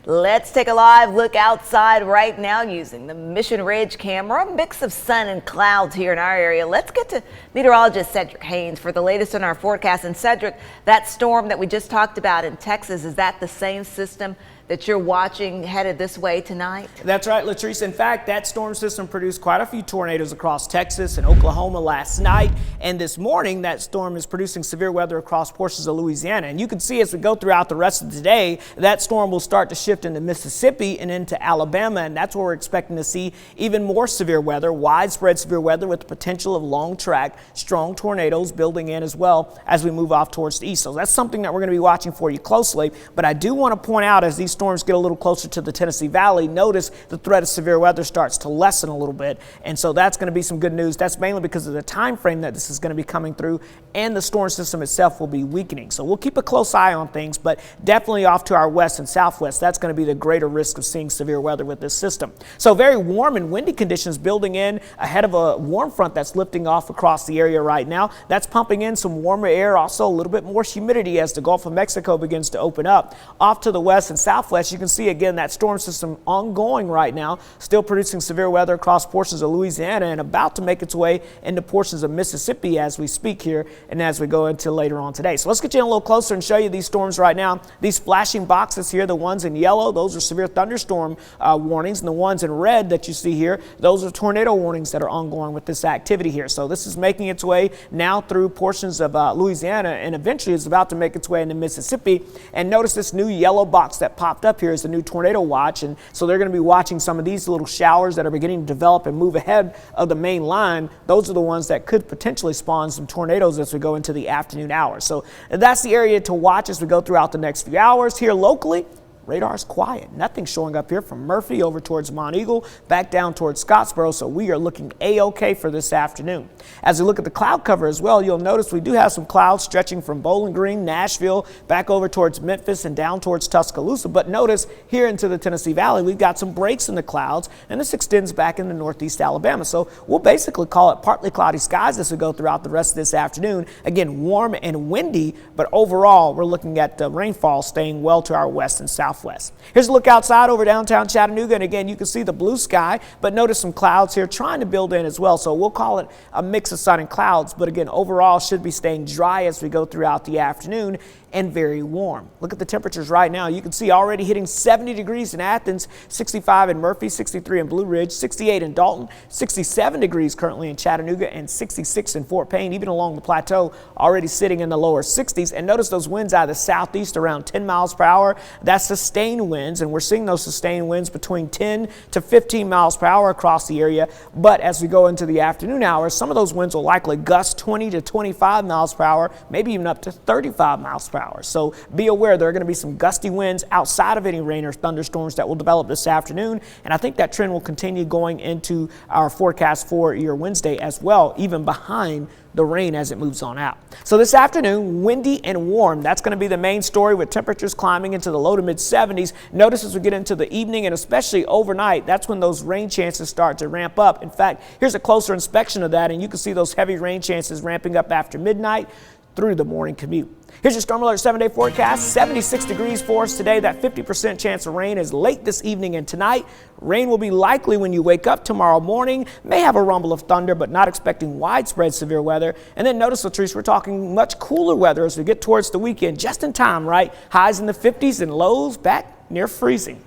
Let's take a live look outside right now using the Mission Ridge camera. A mix of sun and clouds here in our area. Let's get to meteorologist Cedric Haynes for the latest on our forecast. And Cedric, that storm that we just talked about in Texas, is that the same system that you're watching headed this way tonight? That's right, Latrice. In fact, that storm system produced quite a few tornadoes across Texas and Oklahoma last night. And this morning, that storm is producing severe weather across portions of Louisiana. And you can see as we go throughout the rest of the day, that storm will start to shift into Mississippi and into Alabama. And that's where we're expecting to see even more severe weather, widespread severe weather with the potential of long track, strong tornadoes building in as well as we move off towards the east. So that's something that we're going to be watching for you closely. But I do want to point out, as these storms get a little closer to the Tennessee Valley, notice the threat of severe weather starts to lessen a little bit. And so that's going to be some good news. That's mainly because of the time frame that this is going to be coming through, and the storm system itself will be weakening. So we'll keep a close eye on things, but definitely off to our west and southwest, that's going to be the greater risk of seeing severe weather with this system. So very warm and windy conditions building in ahead of a warm front that's lifting off across the area right now. That's pumping in some warmer air, also a little bit more humidity as the Gulf of Mexico begins to open up. Off to the west and southwest, you can see again that storm system ongoing right now, still producing severe weather across portions of Louisiana and about to make its way into portions of Mississippi as we speak here and as we go into later on today. So let's get you in a little closer and show you these storms right now. These flashing boxes here, the ones in yellow, those are severe thunderstorm warnings, and the ones in red that you see here, those are tornado warnings that are ongoing with this activity here. So this is making its way now through portions of Louisiana, and eventually it's about to make its way into Mississippi. And notice this new yellow box that popped up here is the new tornado watch, and so they're going to be watching some of these little showers that are beginning to develop and move ahead of the main line. Those are the ones that could potentially spawn some tornadoes as we go into the afternoon hours. So that's the area to watch as we go throughout the next few hours. Here locally, radar's quiet. Nothing showing up here from Murphy over towards Mount Eagle, back down towards Scottsboro, so we are looking A-OK for this afternoon. As we look at the cloud cover as well, you'll notice we do have some clouds stretching from Bowling Green, Nashville, back over towards Memphis and down towards Tuscaloosa. But notice here into the Tennessee Valley, we've got some breaks in the clouds, and this extends back into northeast Alabama. So we'll basically call it partly cloudy skies as we go throughout the rest of this afternoon. Again, warm and windy, but overall, we're looking at the rainfall staying well to our west and southwest. Here's a look outside over downtown Chattanooga, and again you can see the blue sky, but notice some clouds here trying to build in as well. So we'll call it a mix of sun and clouds, but again overall should be staying dry as we go throughout the afternoon and very warm. Look at the temperatures right now. You can see already hitting 70 degrees in Athens, 65 in Murphy, 63 in Blue Ridge, 68 in Dalton, 67 degrees currently in Chattanooga, and 66 in Fort Payne, even along the plateau, already sitting in the lower 60s. And notice those winds out of the southeast around 10 miles per hour. That's sustained winds, and we're seeing those sustained winds between 10 to 15 miles per hour across the area. But as we go into the afternoon hours, some of those winds will likely gust 20 to 25 miles per hour, maybe even up to 35 miles per hour. So be aware there are going to be some gusty winds outside of any rain or thunderstorms that will develop this afternoon. And I think that trend will continue going into our forecast for your Wednesday as well, even behind the rain as it moves on out. So this afternoon, windy and warm. That's going to be the main story, with temperatures climbing into the low to mid 70s. Notice as we get into the evening and especially overnight, that's when those rain chances start to ramp up. In fact, here's a closer inspection of that, and you can see those heavy rain chances ramping up after midnight through the morning commute. Here's your Storm Alert 7-day forecast. 76 degrees for us today. That 50% chance of rain is late this evening and tonight. Rain will be likely when you wake up tomorrow morning. May have a rumble of thunder, but not expecting widespread severe weather. And then notice, Latrice, we're talking much cooler weather as we get towards the weekend, just in time, right? Highs in the 50s and lows back near freezing.